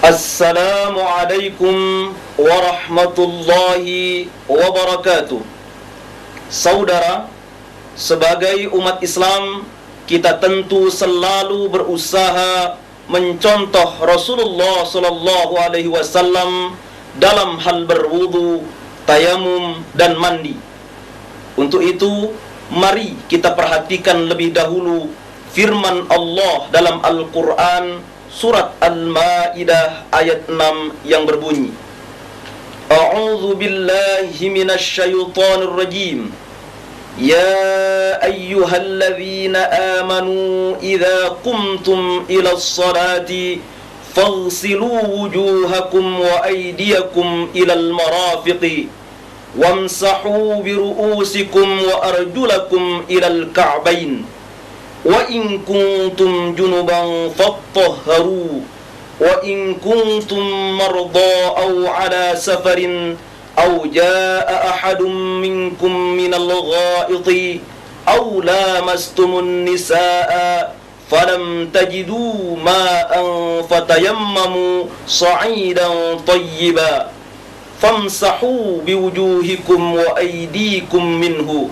Assalamualaikum warahmatullahi wabarakatuh. Saudara, sebagai umat Islam, kita tentu selalu berusaha mencontoh Rasulullah sallallahu alaihi wasallam dalam hal berwudu, tayamum dan mandi. Untuk itu, mari kita perhatikan lebih dahulu firman Allah dalam Al-Qur'an surat Al-Maidah ayat 6 yang berbunyi, A'udzu billahi minasy syaithanir rajim. Ya ayyuhalladzina amanu idza qumtum ilas salati faghsilu wujuhakum wa aydiyakum ilal marafiqi wamsahu bi ru'usikum wa arjulakum ilal ka'bain wa in kuntum junuban fattahharu wa in kuntum marda aw ala safarin aw jaa ahadun minkum minal ghaiti aw lamastumun nisaa falam tajidu ma'an fatayammamu sa'idan tayyiban famsahu biwujuhikum wa aydikum minhu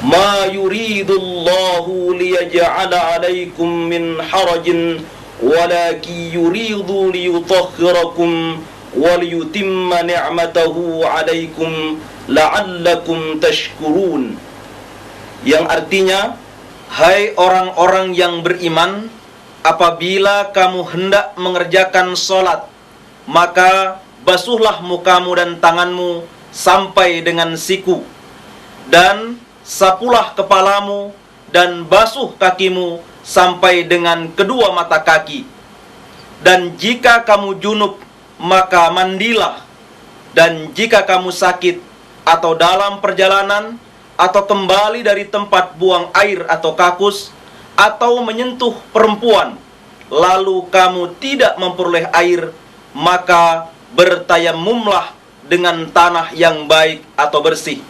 ma yuridullahu liyaj'ala 'alaikum min harajin walakin yuridu liyutahhirakum wa liyutimma ni'matahu 'alaikum la'allakum tashkurun. Yang artinya, hai orang-orang yang beriman, apabila kamu hendak mengerjakan salat, maka basuhlah mukamu dan tanganmu sampai dengan siku, dan sapulah kepalamu dan basuh kakimu sampai dengan kedua mata kaki. Dan jika kamu junub, maka mandilah. Dan jika kamu sakit atau dalam perjalanan atau kembali dari tempat buang air atau kakus atau menyentuh perempuan, lalu kamu tidak memperoleh air, maka bertayamumlah dengan tanah yang baik atau bersih.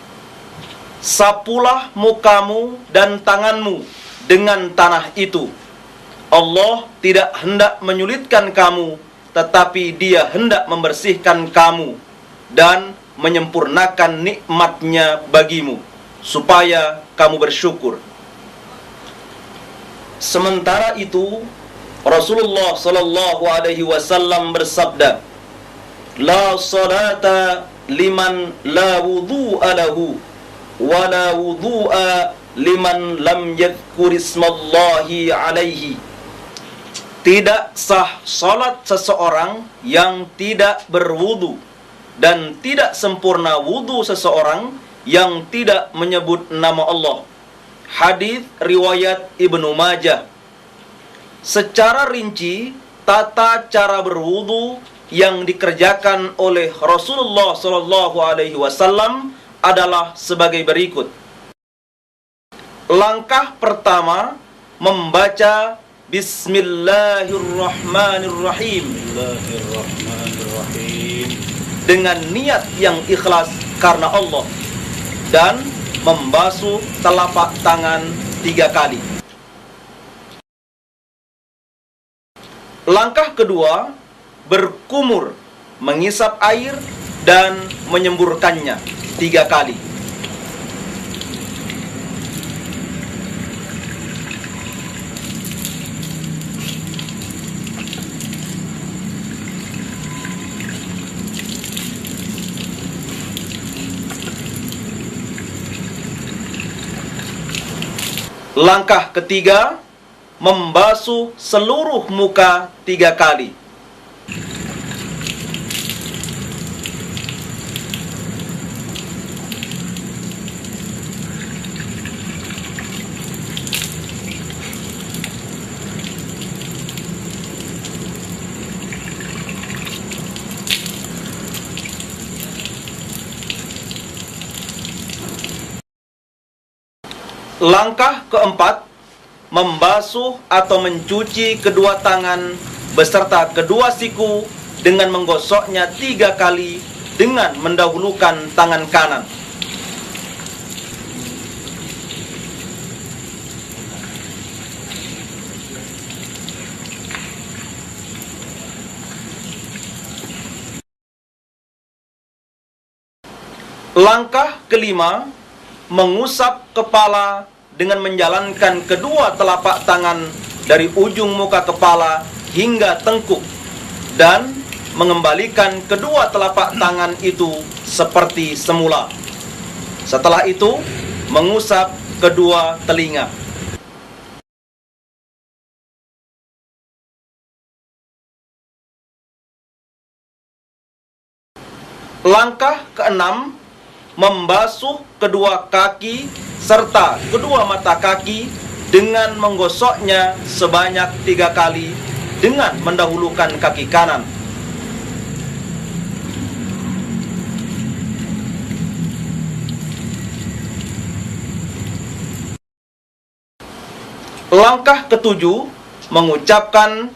Sapulah mukamu dan tanganmu dengan tanah itu. Allah tidak hendak menyulitkan kamu, tetapi Dia hendak membersihkan kamu dan menyempurnakan nikmat-Nya bagimu, supaya kamu bersyukur. Sementara itu, Rasulullah sallallahu alaihi wasallam bersabda, La salata liman la wudu'a lahu wala wudu'a liman lam yadhkurismallahi alaihi. Tidak sah salat seseorang yang tidak berwudu, dan tidak sempurna wudu seseorang yang tidak menyebut nama Allah. Hadis riwayat Ibnu Majah. Secara rinci, tata cara berwudu yang dikerjakan oleh Rasulullah sallallahu alaihi wasallam adalah sebagai berikut. Langkah pertama, membaca Bismillahirrahmanirrahim dengan niat yang ikhlas karena Allah, dan membasuh telapak tangan 3 kali. Langkah kedua, berkumur, mengisap air dan menyemburkannya 3 kali. Langkah ketiga, membasuh seluruh muka 3 kali. Langkah keempat, membasuh atau mencuci kedua tangan beserta kedua siku dengan menggosoknya 3 kali dengan mendahulukan tangan kanan. Langkah kelima, mengusap kepala dengan menjalankan kedua telapak tangan dari ujung muka kepala hingga tengkuk dan mengembalikan kedua telapak tangan itu seperti semula. Setelah itu, mengusap kedua telinga. Langkah keenam, membasuh kedua kaki serta kedua mata kaki dengan menggosoknya sebanyak 3 kali dengan mendahulukan kaki kanan. Langkah ketujuh, mengucapkan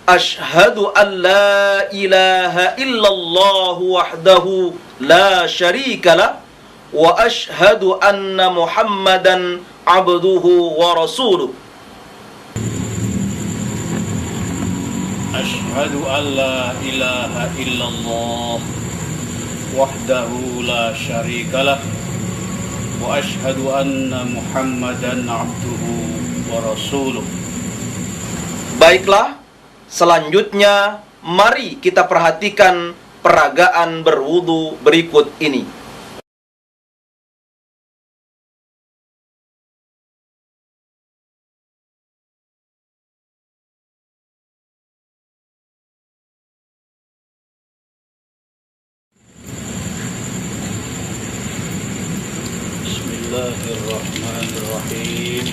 Asyhadu an la ilaha illallah wahdahu la syarikalah wa asyhadu anna Muhammadan abduhu wa rasuluh. Asyhadu an la ilaha illallah wahdahu la syarikalah wa asyhadu anna Muhammadan abduhu wa rasuluh. Baiklah, selanjutnya mari kita perhatikan peragaan berwudu berikut ini. Bismillahirrahmanirrahim.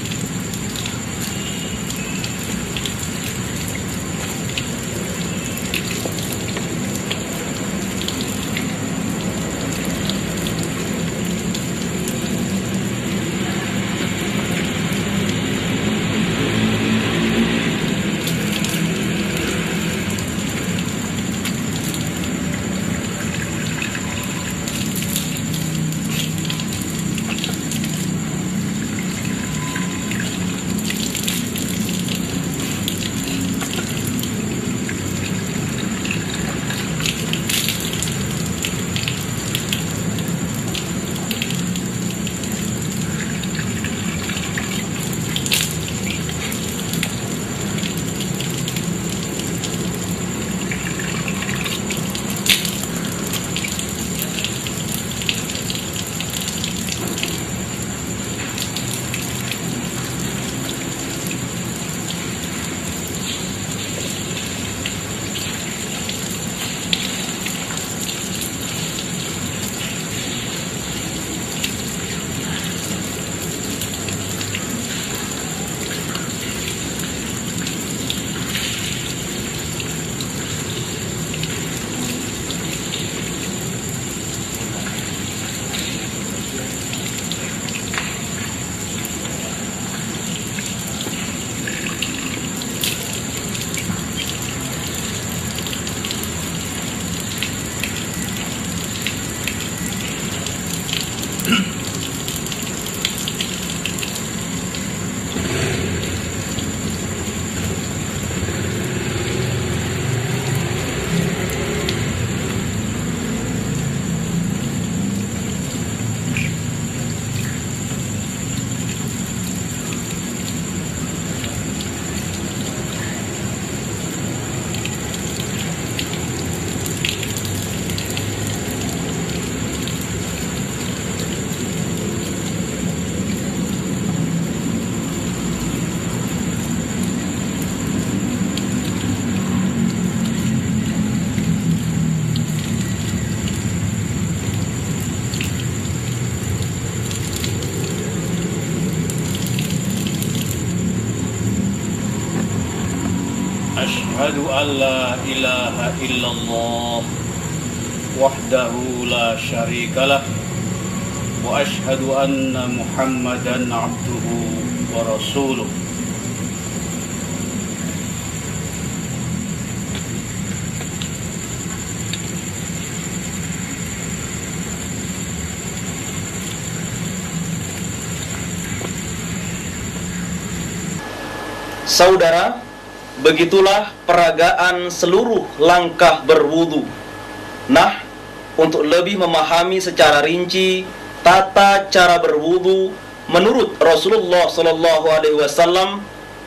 Asyhadu an la ilaha illallah wahdahu la syarikalah wa asyhadu anna Muhammadan abduhu wa rasuluh. Saudara, begitulah peragaan seluruh langkah berwudu. Nah, untuk lebih memahami secara rinci tata cara berwudu menurut Rasulullah SAW,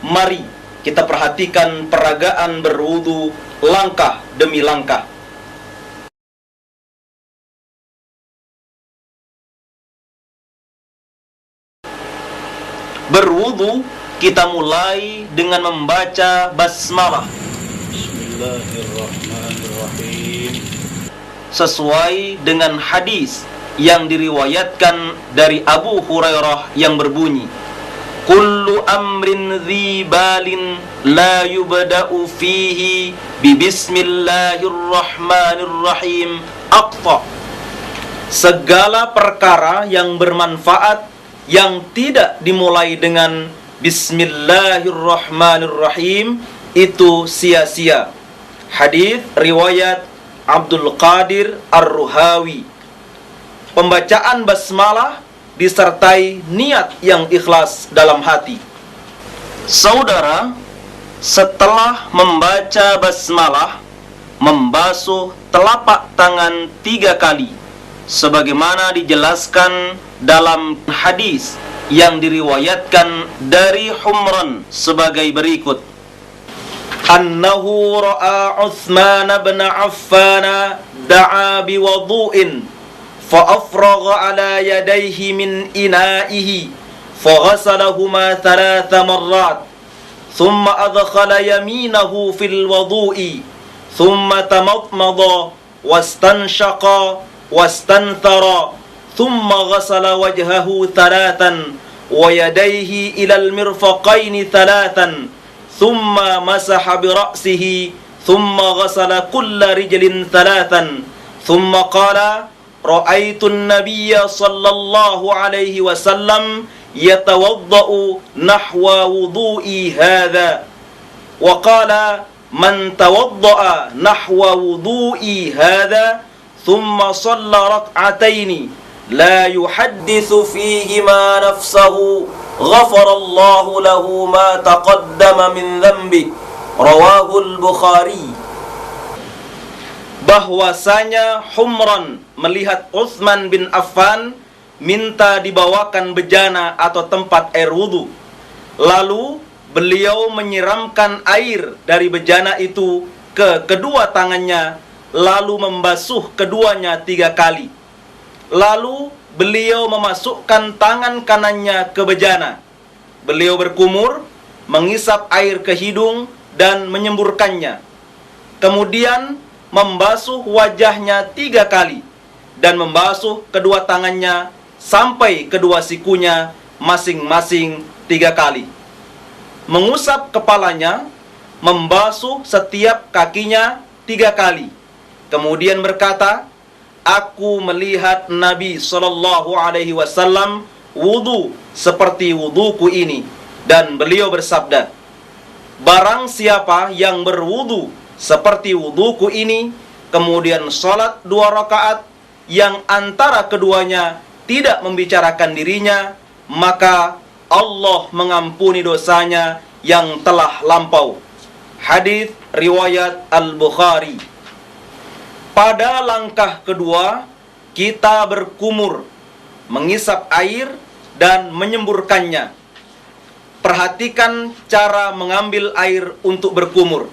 mari kita perhatikan peragaan berwudu langkah demi langkah. Berwudu kita mulai dengan membaca basmalah Bismillahirrahmanirrahim. sesuai dengan hadis yang diriwayatkan dari Abu Hurairah yang berbunyi, kullu amrin dhi balin la yubda'u fihi bi bismillahirrahmanirrahim aqta. Segala perkara yang bermanfaat yang tidak dimulai dengan bismillahirrahmanirrahim itu sia-sia. Hadis riwayat Abdul Qadir Ar-Ruhawi. Pembacaan basmalah disertai niat yang ikhlas dalam hati. Saudara, setelah membaca basmalah, membasuh telapak tangan 3 kali, sebagaimana dijelaskan dalam hadis yang diriwayatkan dari Humran sebagai berikut. Annahu ra'a Utsman bin Affan da'a biwudu'in fa'afragha ala yadayhi min ina'ihi faghasalahuma 3 marrat thumma adkhala yaminahu fil wudu'i thumma tamadmada wastanshaqa wastanthara thumma ghasala wajhahu 3 wa yadayhi ila al-mirfaqaini 3 ثم مسح برأسه ثم غسل كل رجل 3 ثم قال رأيت النبي صلى الله عليه وسلم يتوضأ نحو وضوئي هذا وقال من توضأ نحو وضوئي هذا ثم صلى ركعتين لا يحدث فيهما نفسه غفر الله له ما تقدم من ذنبه رواه البخاري. Bahwasanya Humran melihat Utsman bin Affan minta dibawakan bejana atau tempat air wudu. Lalu beliau menyiramkan air dari bejana itu ke kedua tangannya, lalu membasuh keduanya 3 kali. Lalu beliau memasukkan tangan kanannya ke bejana. Beliau berkumur, mengisap air ke hidung dan menyemburkannya. Kemudian membasuh wajahnya 3 kali dan membasuh kedua tangannya sampai kedua sikunya masing-masing 3 kali. Mengusap kepalanya, membasuh setiap kakinya 3 kali. Kemudian berkata, aku melihat Nabi SAW wudu seperti wuduku ini. Dan beliau bersabda, barang siapa yang berwudu seperti wuduku ini, kemudian sholat 2 rakaat yang antara keduanya tidak membicarakan dirinya, maka Allah mengampuni dosanya yang telah lampau. Hadis riwayat Al-Bukhari. Pada langkah kedua, kita berkumur, mengisap air dan menyemburkannya. Perhatikan cara mengambil air untuk berkumur.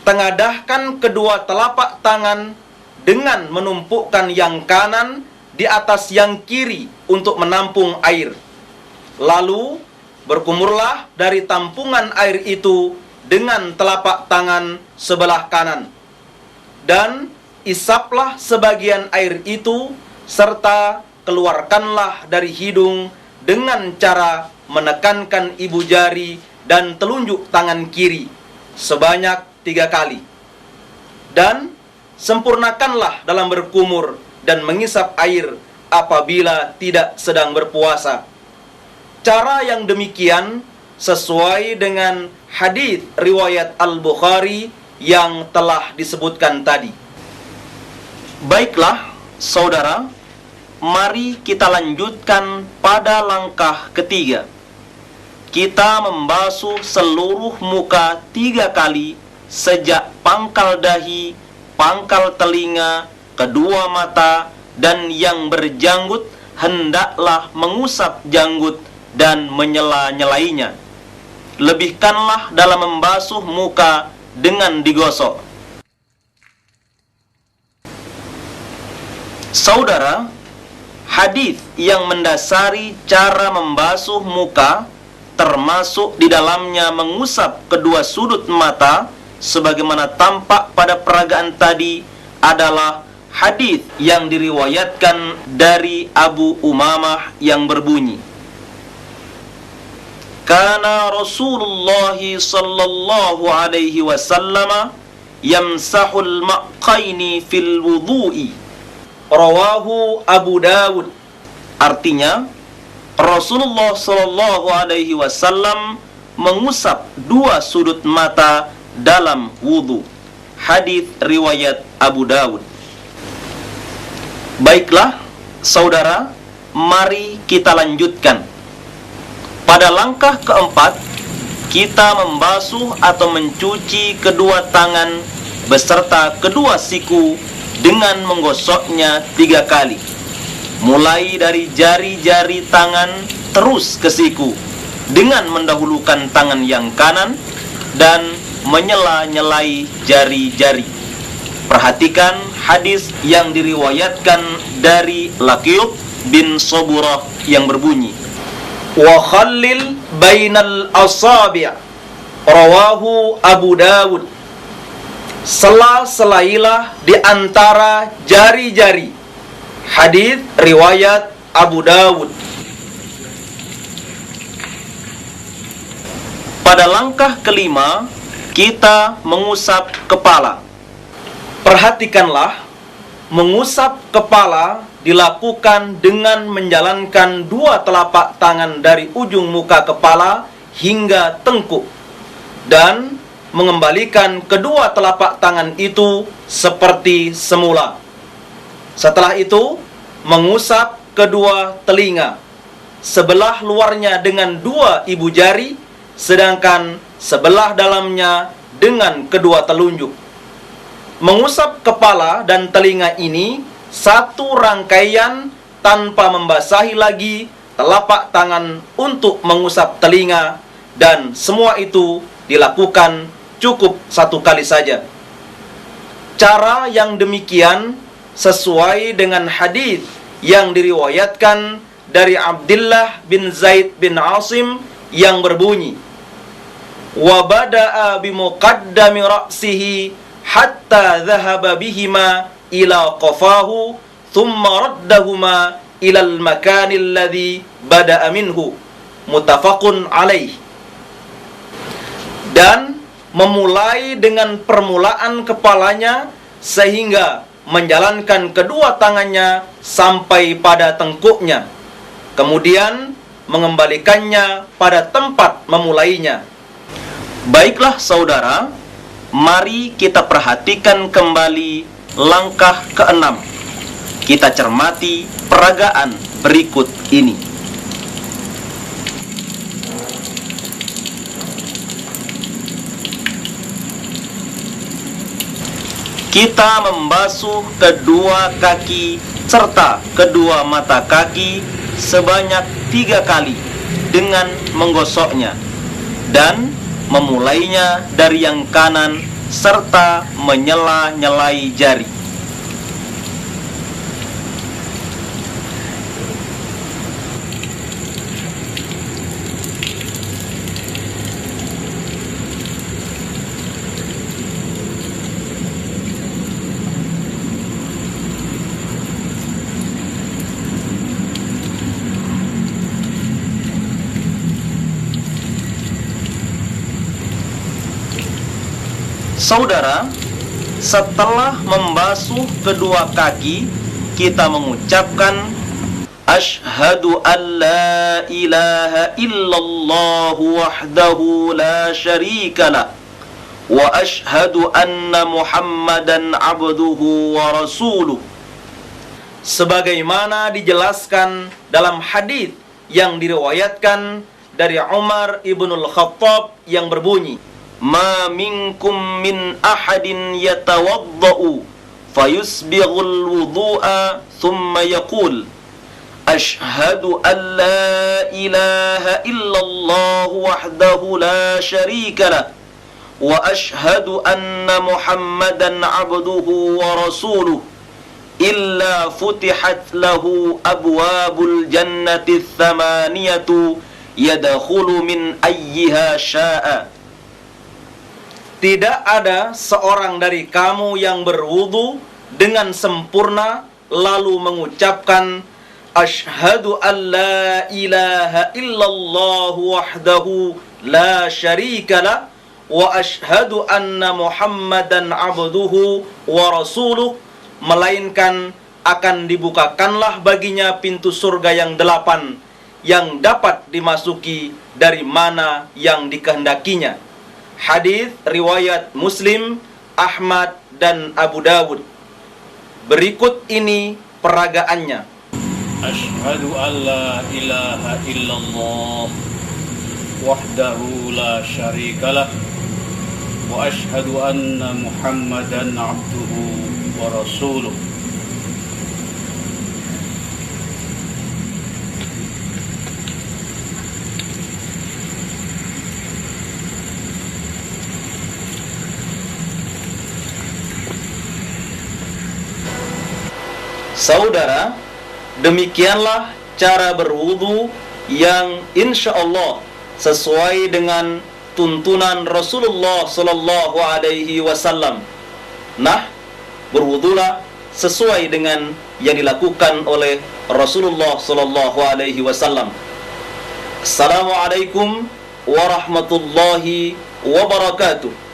Tengadahkan kedua telapak tangan dengan menumpukkan yang kanan di atas yang kiri untuk menampung air. Lalu berkumurlah dari tampungan air itu dengan telapak tangan sebelah kanan. Dan isaplah sebagian air itu serta keluarkanlah dari hidung dengan cara menekankan ibu jari dan telunjuk tangan kiri sebanyak 3 kali. Dan sempurnakanlah dalam berkumur dan mengisap air apabila tidak sedang berpuasa. Cara yang demikian sesuai dengan hadis riwayat Al-Bukhari yang telah disebutkan tadi. Baiklah, saudara, mari kita lanjutkan pada langkah ketiga. Kita membasuh seluruh muka 3 kali sejak pangkal dahi, pangkal telinga, kedua mata, dan yang berjanggut hendaklah mengusap janggut dan menyela-nyelainya. Lebihkanlah dalam membasuh muka dengan digosok. Saudara, hadis yang mendasari cara membasuh muka termasuk di dalamnya mengusap kedua sudut mata sebagaimana tampak pada peragaan tadi adalah hadis yang diriwayatkan dari Abu Umamah yang berbunyi, Kana Rasulullah sallallahu alaihi wasallam yamsahul maqaini fil wudu'i. Rawahu Abu Dawud. Artinya, Rasulullah sallallahu alaihi wasallam mengusap dua sudut mata dalam wudu. Hadis riwayat Abu Dawud. Baiklah, saudara, mari kita lanjutkan. Pada langkah keempat, kita membasuh atau mencuci kedua tangan beserta kedua siku dengan menggosoknya 3 kali. Mulai dari jari-jari tangan terus ke siku dengan mendahulukan tangan yang kanan dan menyela-nyelai jari-jari. Perhatikan hadis yang diriwayatkan dari Laqiyub bin Saburah yang berbunyi, Wa khallil bainal asabi'. Rawahu Abu Dawud. Sela-selailah di antara jari-jari. Hadis riwayat Abu Dawud. Pada langkah kelima, kita mengusap kepala. Perhatikanlah, mengusap kepala dilakukan dengan menjalankan dua telapak tangan dari ujung muka kepala hingga tengkuk dan mengembalikan kedua telapak tangan itu seperti semula. Setelah itu, mengusap kedua telinga, sebelah luarnya dengan 2 ibu jari, sedangkan sebelah dalamnya dengan kedua telunjuk. Mengusap kepala dan telinga ini satu rangkaian tanpa membasahi lagi telapak tangan untuk mengusap telinga, dan semua itu dilakukan cukup 1 kali saja. Cara yang demikian sesuai dengan hadis yang diriwayatkan dari Abdullah bin Zaid bin Asim yang berbunyi, Wa bada'a bimuqaddami ra'sihi hatta dhahaba bihima ila qafahu thumma raddahuma ila al-makani alladhi bada'a minhu. Muttafaqun alaih. Dan memulai dengan permulaan kepalanya sehingga menjalankan kedua tangannya sampai pada tengkuknya, kemudian mengembalikannya pada tempat memulainya. Baiklah saudara, mari kita perhatikan kembali langkah ke-6. Kita cermati peragaan berikut ini. Kita membasuh kedua kaki serta kedua mata kaki sebanyak 3 kali dengan menggosoknya dan memulainya dari yang kanan serta menyela-nyelai jari. Saudara, setelah membasuh kedua kaki, kita mengucapkan Asyhadu an la ilaha illallah wahdahu la syarikalah wa asyhadu anna Muhammadan abduhu wa rasuluh. Sebagaimana dijelaskan dalam hadis yang diriwayatkan dari Umar ibnul Khattab yang berbunyi, Ma minkum min ahadin yatawadda'u fayusbighul wudu'a thumma yaqul Ashhadu an la ilaha illallah wahdahu la syarika lah wa ashhadu anna Muhammadan abduhu wa rasuluh illa futihat lahu abwabul jannati thamaniyatu yadkhulu min ayyiha sya'a. Tidak ada seorang dari kamu yang berwudu dengan sempurna lalu mengucapkan Ashhadu an la ilaha illallah wahdahu la syarika lah wa ashhadu anna Muhammadan abduhu wa rasuluh, melainkan akan dibukakanlah baginya pintu surga yang 8 yang dapat dimasuki dari mana yang dikehendakinya. Hadis riwayat Muslim, Ahmad dan Abu Dawud. Berikut ini peragaannya. Ashhadu an la ilaha illallah wahdahu la syarikalah wa ashhadu anna Muhammadan abduhu wa rasuluh. Saudara, demikianlah cara berwudu yang insya Allah sesuai dengan tuntunan Rasulullah Sallallahu Alaihi Wasallam. Nah, berwudulah sesuai dengan yang dilakukan oleh Rasulullah Sallallahu Alaihi Wasallam. Assalamualaikum warahmatullahi wabarakatuh.